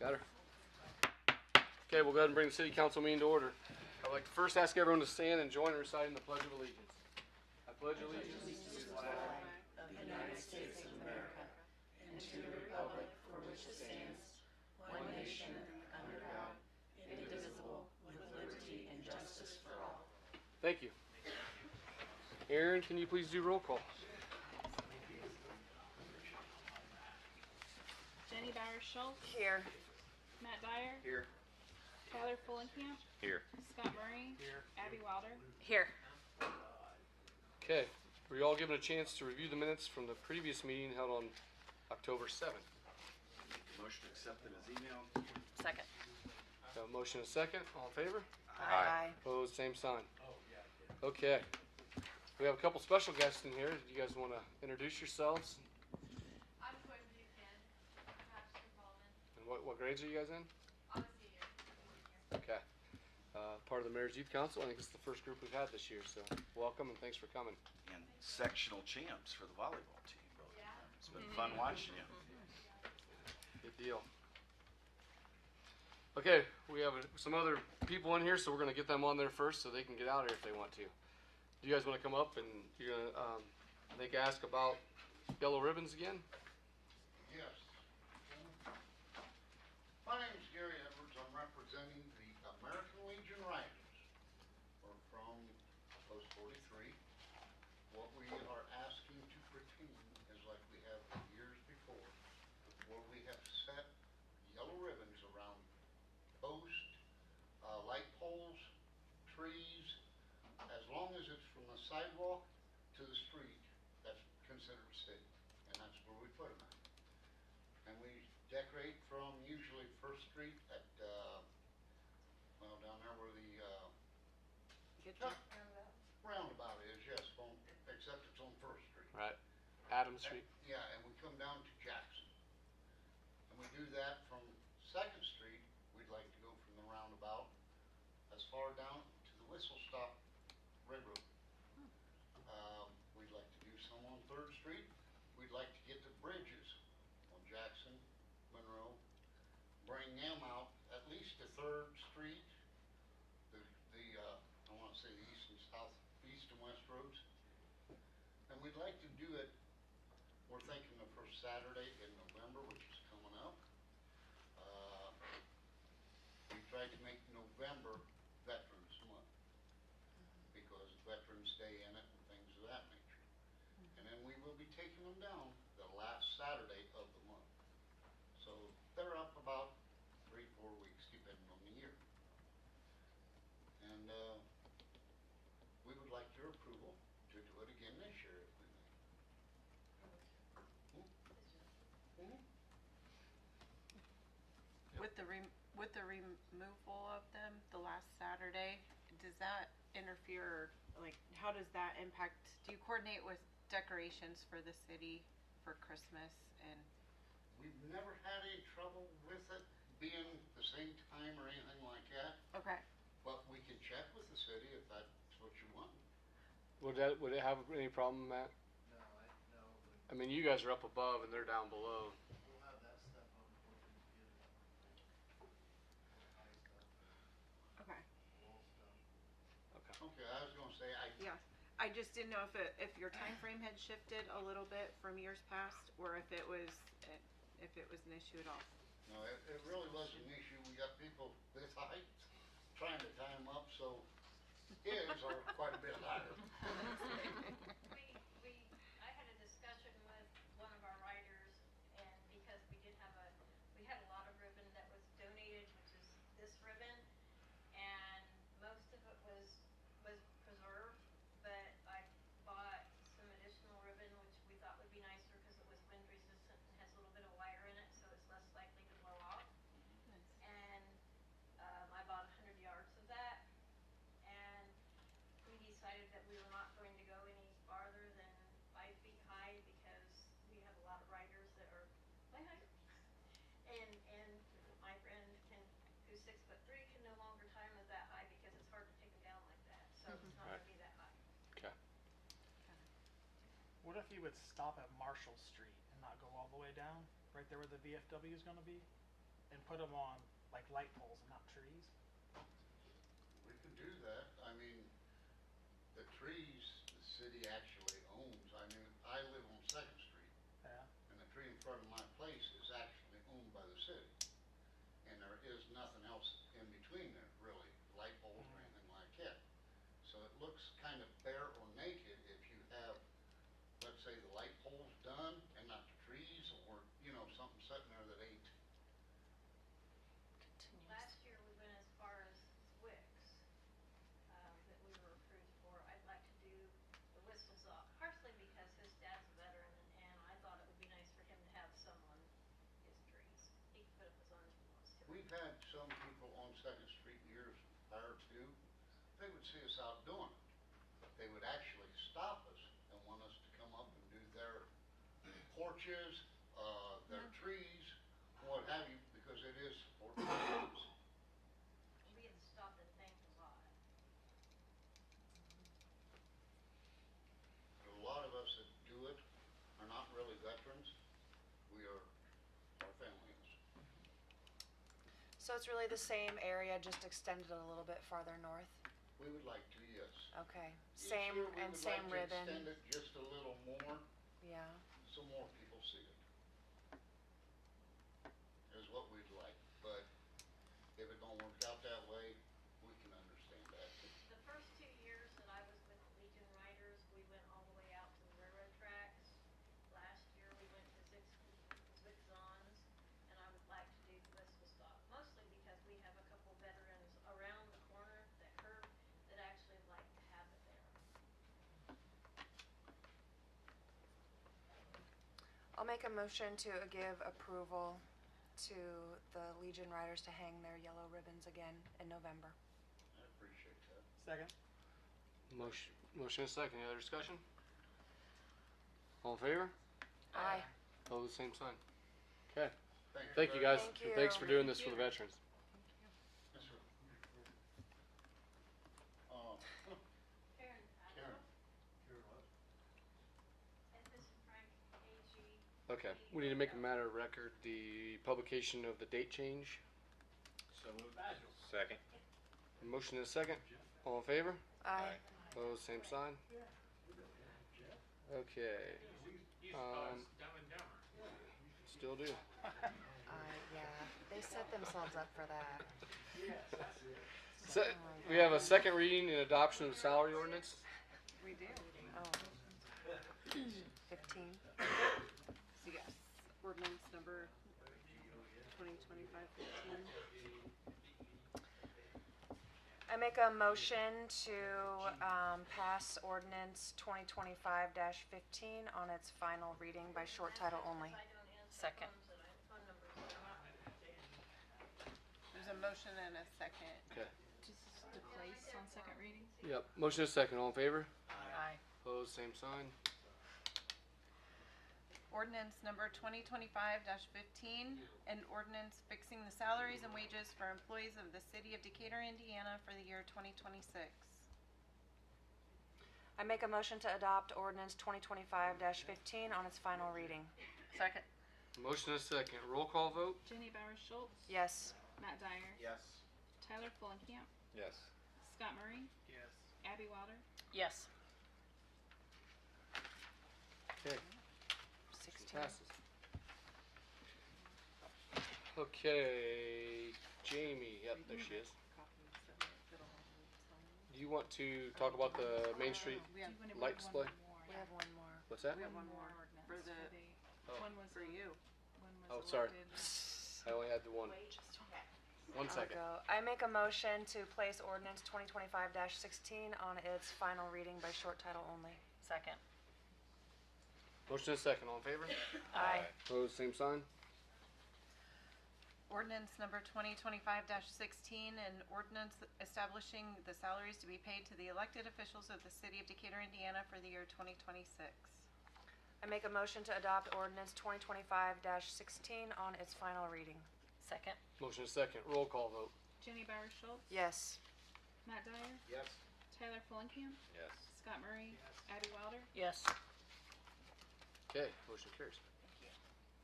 Got her. Okay, we'll go ahead and bring the city council meeting to order. I'd like to first ask everyone to stand and join in reciting the Pledge of Allegiance. I pledge allegiance to the flag of the United States of America and to the republic for which it stands, one nation, under God, indivisible, with liberty and justice for all. Thank you. Aaron, can you please do roll call? Jenny Bowers-Schultz. Here. Matt Dyer. Here. Tyler Fullenkamp. Here. Scott Murray. Here. Abby Wilder. Here. Okay, were you all given a chance to review the minutes from the previous meeting held on October 7th? Motion to accept them as emailed. Second. Got a motion and a second. All in favor? Aye. Opposed, same sign. Okay. We have a couple special guests in here. Do you guys want to introduce yourselves? I'm Quinn Buchanan, Paxton Coleman. And what grades are you guys in? I'm a senior. Okay. Part of the Mayor's Youth Council. I think this is the first group we've had this year, so welcome and thanks for coming. And sectional champs for the volleyball team. Both of them. Yeah. It's been fun watching you. Good deal. Okay, we have some other people in here, so we're going to get them on there first so they can get out here if they want to. Do you guys want to come up and you're going to, I think, ask about yellow ribbons again? Yes. My name is Gary Edwards. I'm representing the American Legion Riders. We're from Post 43. What we are asking to retain is like we have years before, where we have set yellow ribbons around posts, light poles, trees. As long as it's from the sidewalk to the street, that's considered city, and that's where we put them at. And we decorate from usually First Street at, well, down there where the roundabout is, yes, except it's on First Street. Right. Adams Street. Yeah, and we come down to Jackson. And we do that from Second Street. We'd like to go from the roundabout as far down to the Whistle Stop Railroad. We'd like to do some on Third Street. We'd like to get the bridges on Jackson, Monroe, bring them out at least to Third Street, I want to say the east and south, east and west roads. And we'd like to do it, we're thinking the first Saturday in November, which is coming up. We tried to make November Veterans Month because Veterans Day in it and things of that nature. And then we will be taking them down the last Saturday of the month. So they're up about 3-4 weeks depending on the year. And we would like your approval to do it again this year if we may. With the removal of them the last Saturday, does that interfere, like, how does that impact, do you coordinate with decorations for the city for Christmas and? We've never had any trouble with it being the same time or anything like that, Okay. but we can check with the city if that's what you want. Would it have any problem, Matt? No. I mean, you guys are up above and they're down below. We'll have that stuff on before we get it. High stuff, Okay. wall stuff. Okay. Okay, I was gonna say, Yeah. I just didn't know if your time frame had shifted a little bit from years past, or if it was an issue at all. no, it really was an issue. We got people this height trying to tie them up, so his are quite a bit higher. I had a discussion with one of our writers, and because we had a lot of ribbon that was donated, which is this ribbon, and most of it was preserved, but I bought some additional ribbon, which we thought would be nicer because it was wind resistant and has a little bit of wire in it, so it's less likely to blow off. And I bought 100 yards of that, and we decided that we were not going to go any farther than 5 feet high because we have a lot of riders that are my height. And my friend who's 6'3" can no longer tie them that high because it's hard to take them down like that. So it's not going to be that high. Okay. What if you would stop at Marshall Street and not go all the way down, right there where the VFW is going to be? and put them on like light poles and not trees? We can do that. I mean, the trees, the city actually owns. I mean, I live on Second Street, Yeah. and the tree in front of my place is actually owned by the city. And there is nothing else in between there, really, light poles or anything like that. So it looks kind of bare or naked if you have, let's say, the light poles done and not the trees, or, you know, something sitting there that ain't. Last year, we went as far as Wicks, that we were approved for. I'd like to do the whistle stop, partially because his dad's a veteran, and I thought it would be nice for him to have some on his trees. He can put up his own if he wants to. We've had some people on Second Street years prior to, they would see us out doing it. They would actually stop us and want us to come up and do their porches, their trees, what have you, because it is for trees. We had stopped and thanked a lot. But a lot of us that do it are not really veterans. We are, our family is. So it's really the same area, just extended a little bit farther north? We would like to, yes. Okay, Each same, year we and would same like to ribbon? extend it just a little more, Yeah, so more people see it. Is what we'd like, but if it don't work out that way, we can understand that. The first 2 years that I was with the Legion Riders, we went all the way out to the railroad tracks. Last year, we went to Zixons, and I would like to do the whistle stop, mostly because we have a couple veterans around the corner, that curve, that actually like to have it there. I'll make a motion to give approval to the Legion Riders to hang their yellow ribbons again in November. I appreciate that. Second? Motion and second. Any other discussion? All in favor? Aye. Pose same sign. Okay. Thank Thank you very guys. much. Thank you. Thanks for doing this for the veterans. Yes, sir. Karen, Karen. and this is Frank AG. Okay. We need to make a matter of record the publication of the date change. So moved. Second. Motion and a second. All in favor? Aye. Pose same sign. Okay. Still do. Yeah, they set themselves up for that. So, we have a second reading and adoption of the salary ordinance. We do. Oh. 15. So yes, ordinance number 2025-15. I make a motion to pass ordinance 2025-15 on its final reading by short title only. I don't answer Second. phone numbers that are not connected. There's a motion and a second. Okay. Just to place on second reading. Yep. Motion and a second. All in favor? Aye. Pose same sign. Ordinance number 2025-15, an ordinance fixing the salaries and wages for employees of the city of Decatur, Indiana for the year 2026. I make a motion to adopt ordinance 2025-15 on its final reading. Second. Motion and a second. Roll call vote. Jenny Bowers Schultz. Yes. Matt Dyer. Yes. Tyler Fulenkamp. Yes. Scott Murray. Yes. Abby Wilder. Yes. Okay. 16. Passes. Okay. Jamie. Yep, there she is. Do you want to talk about the Main Street We have, Do you wanna light read display? one more? We have one more. What's that? we have one more ordinance for the, Oh. One was for you. One was Oh, sorry. elected. I only had the one. One I'll second. go. I make a motion to place ordinance 2025-16 on its final reading by short title only. Second. Motion and a second. All in favor? Aye. Pose same sign. Ordinance number 2025-16, an ordinance establishing the salaries to be paid to the elected officials of the city of Decatur, Indiana for the year 2026. I make a motion to adopt ordinance 2025-16 on its final reading. Second. Motion and a second. Roll call vote. Jenny Bowers Schultz. Yes. Matt Dyer. Yes. Tyler Fulenkamp. Yes. Scott Murray. Abby Wilder. Yes. Okay. Motion carries.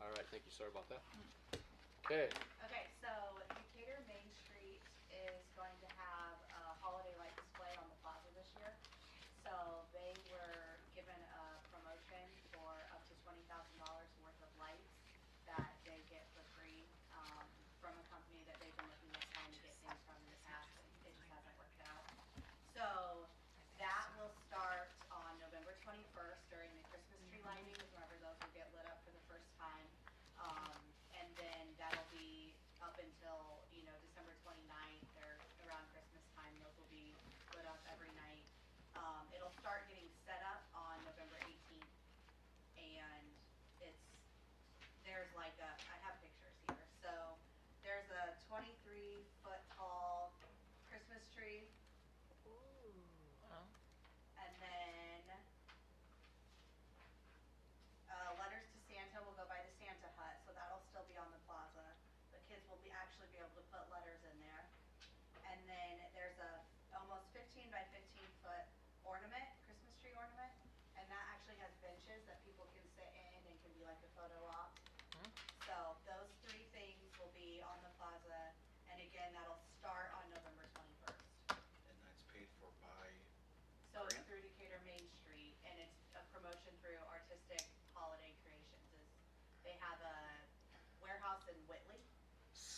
All right. Thank you. Sorry about that. Okay. Okay, so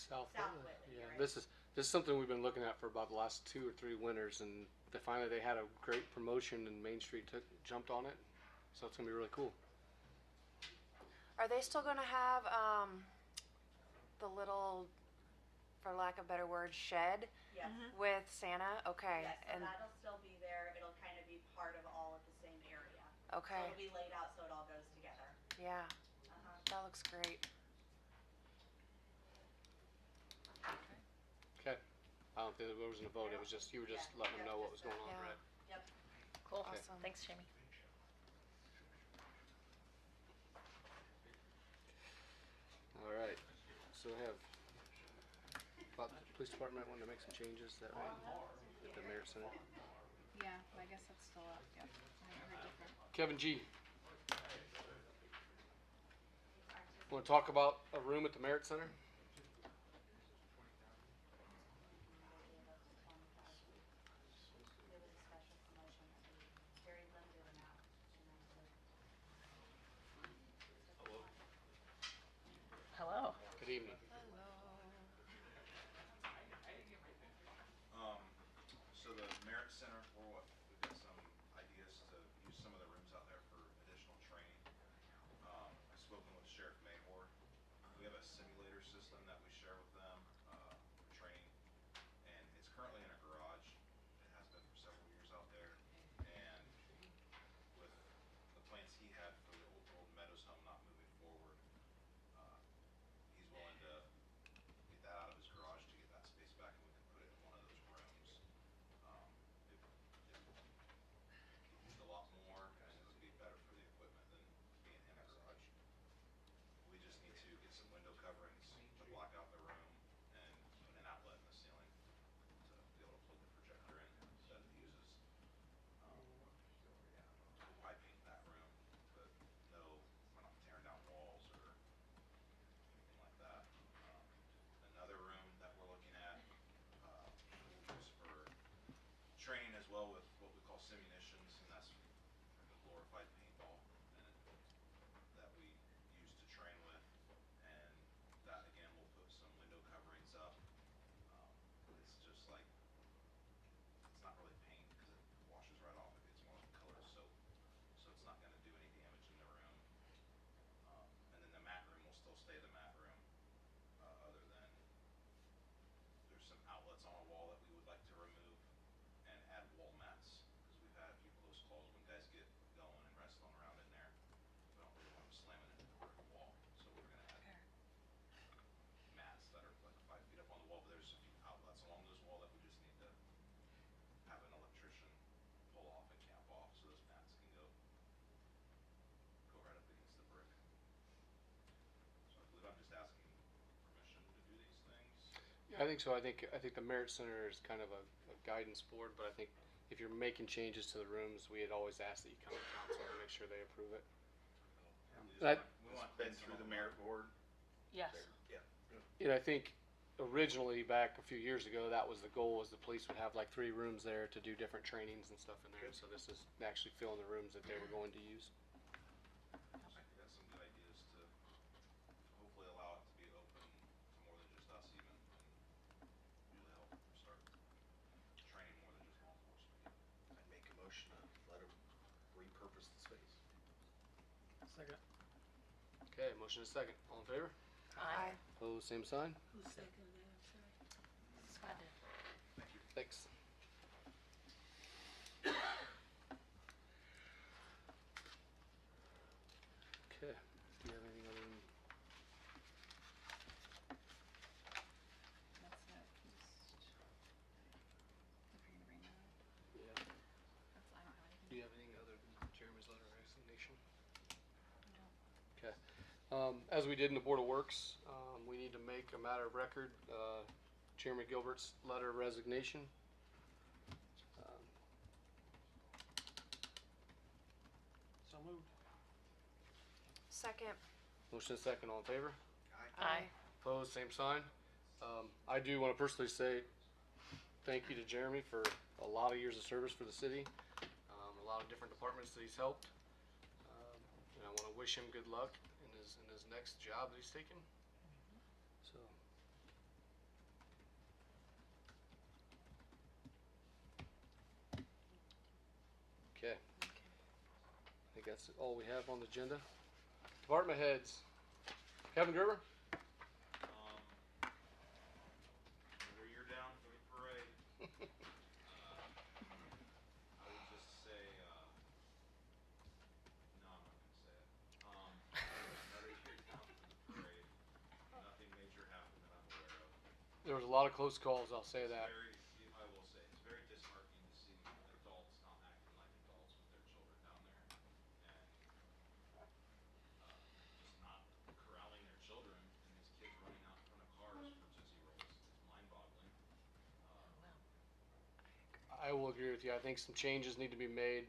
South South Whitley. Whitley, Yeah, right. this is something we've been looking at for about the last 2 or 3 winters, and they had a great promotion, and Main Street jumped on it. So it's gonna be really cool. Are they still gonna have, the little, for lack of a better word, shed Yes. with Santa? Okay, Yes, so and, that'll still be there. It'll kind of be part of all of the same area. So okay, it'll be laid out so it all goes together. yeah, Uh-huh. that looks great. Okay. I don't think there wasn't a vote. It was just you were just Yeah, letting them yeah, know what was just going that. on, Yeah. right? Yep. Cool. Awesome. Thanks, Jamie. All right. So we have about the police department wanting to make some changes. Is that right? At the Merit Center. Yeah, I guess that's still up, yep. I haven't heard different. Kevin G. Want to talk about a room at the Merit Center? There was a special promotion that we, very limited amount, and I said. Hello. Good evening. So the Merit Center, we've got some ideas to use some of the rooms out there for additional training. I've spoken with Sheriff Mayhor. We have a simulator system that we share with them, for training. And it's currently in a garage. It has been for several years out there. And with the plans he had for the old Meadows home not moving forward, he's willing to get that out of his garage to get that space back, and we can put it in one of those rooms. It used a lot more, and it would be better for the equipment than being in a garage. We just need to get some window coverings to block out the room and put an outlet in the ceiling to be able to plug the projector in that it uses. We'll pipe paint that room, but no, we're not tearing down walls or anything like that. Another room that we're looking at, we'll use for training as well with what we call simunitions, and that's the glorified paintball and that we use to train with. And that again, we'll put some window coverings up. It's just like, it's not really paint because it washes right off. It's more like colored soap, so it's not going to do any damage in the room. And then the mat room will still stay the mat room, other than there's some outlets on a wall that we would like to remove and add wall mats, because we've had a few close calls when guys get going and wrestling around in there. We don't really want them slamming into the brick wall, so we're gonna add mats that are like 5 feet up on the wall, but there's a few outlets along those wall that we just need to have an electrician pull off and cap off, so those mats can go right up against the brick. So I believe I'm just asking permission to do these things. Yeah, I think so. I think the Merit Center is kind of a guidance board, but I think if you're making changes to the rooms, we had always asked that you come to council and make sure they approve it. We want been through the merit board. Yes. And I think originally back a few years ago, that was the goal, was the police would have like 3 rooms there to do different trainings and stuff in there. So this is actually filling the rooms that they were going to use. I think that's some good ideas to hopefully allow it to be open to more than just us even, and really help start training more than just law enforcement. I'd make a motion to let them repurpose the space. Second. Okay, motion is second. All in favor? Aye. Opposed, same sign. Scott did. Thanks. Okay, do you have anything other than, That's it, just. If you're gonna bring that up, yeah, that's, I don't have anything. do you have anything other than Jeremy's letter of resignation? No. Okay, as we did in the Board of Works, we need to make a matter of record, Chairman Gilbert's letter of resignation. So moved. Second. Motion is second, all in favor? Aye. Opposed, same sign. I do want to personally say thank you to Jeremy for a lot of years of service for the city, a lot of different departments that he's helped. And I want to wish him good luck in his next job that he's taking. So, that's all we have on the agenda. Department heads. Kevin Gerber? Another year down for the parade. I would just say, no, I'm not gonna say it. Another year down for the parade. Nothing major happened that I'm aware of. There was a lot of close calls, I'll say that. I will say, it's very disheartening to see adults not acting like adults with their children down there. And, just not corralling their children and these kids running out in front of cars for Tootsie Rolls is mind-boggling. I will agree with you. I think some changes need to be made.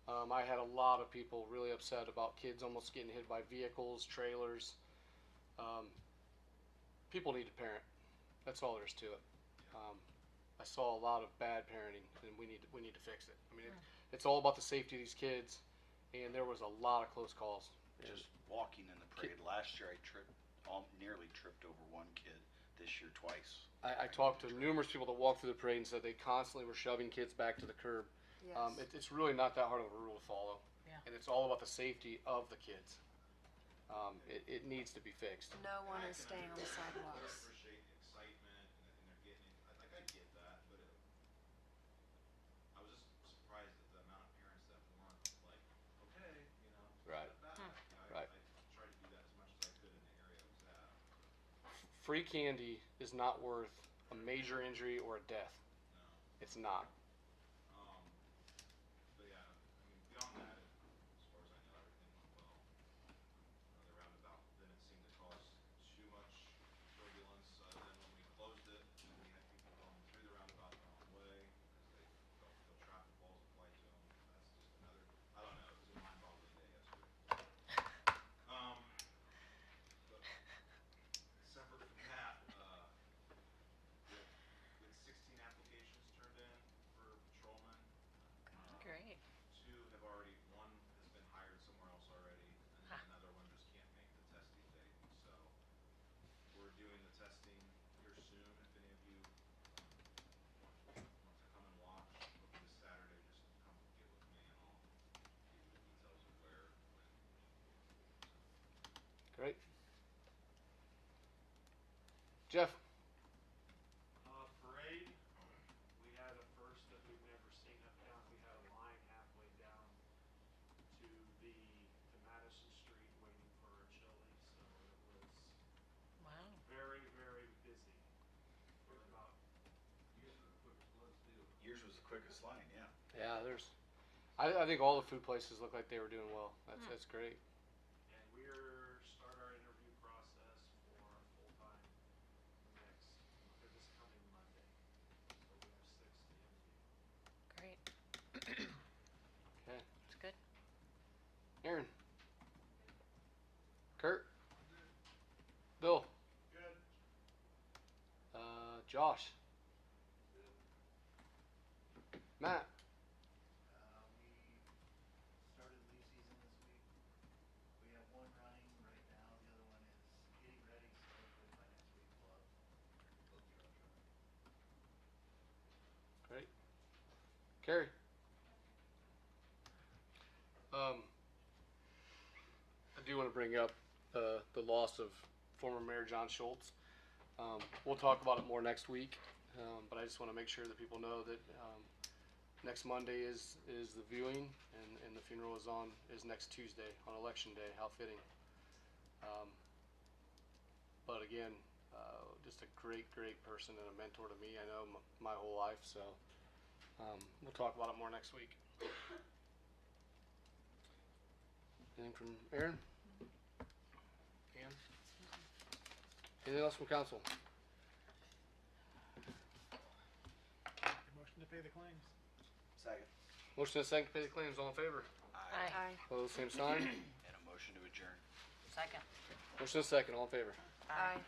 I had a lot of people really upset about kids almost getting hit by vehicles, trailers. People need to parent. That's all there is to it. I saw a lot of bad parenting, and we need to fix it. I mean, it's all about the safety of these kids, and there was a lot of close calls. Just walking in the parade, last year I nearly tripped over one kid, this year twice. I talked to numerous people that walked through the parade and said they constantly were shoving kids back to the curb. Yes. It's really not that hard of a rule to follow. Yeah. And it's all about the safety of the kids. It needs to be fixed. No one is And I staying on the I sidewalks. appreciate the excitement and they're getting it, I get that, but I was just surprised at the amount of parents that weren't like, okay, you know, Right. step back. Right. I tried to do that as much as I could in the area I was at. Free candy is not worth a major injury or a death. No. It's not. But yeah, I mean, beyond that, as far as I know, everything went well. The roundabout didn't seem to cause too much turbulence, then when we closed it, and we had people going through the roundabout the wrong way, because they felt traffic balls applied to them. That's just another, I don't know, it was a mind-boggling day yesterday. But separate from that, we had 16 applications turned in for patrolmen. Great. One has been hired somewhere else already, and then another one just can't make the testing date. So we're doing the testing here soon. If any of you want to come and watch, hopefully this Saturday, just come get with me and I'll give you the details of where, when. Great. Jeff? Parade, we had a first that we've never seen up down. We had a line halfway down to Madison Street waiting for a chili, so it was Wow. very, very busy for about. Yours was the quickest line, yeah. Yeah, I think all the food places look like they were doing well. That's great. And we're start our interview process for full-time this coming Monday. So we have 6 to interview. Great. Okay. That's good. Aaron? Kurt? Bill? Good. Josh? Matt? We started leaf season this week. We have one running right now, the other one is getting ready, so hopefully by next week we'll have both trucks running. Great. Carrie? I do want to bring up the loss of former Mayor John Schultz. We'll talk about it more next week, but I just want to make sure that people know that next Monday is the viewing, and the funeral is next Tuesday on Election Day. How fitting. But again, just a great person and a mentor to me. I know my whole life, so we'll talk about it more next week. Anything from Aaron? Ann? Anything else from council? Motion to pay the claims. Second. Motion and second to pay the claims. All in favor? Aye. Aye. Opposed, same sign. And a motion to adjourn. Second. Motion and second. All in favor? Aye.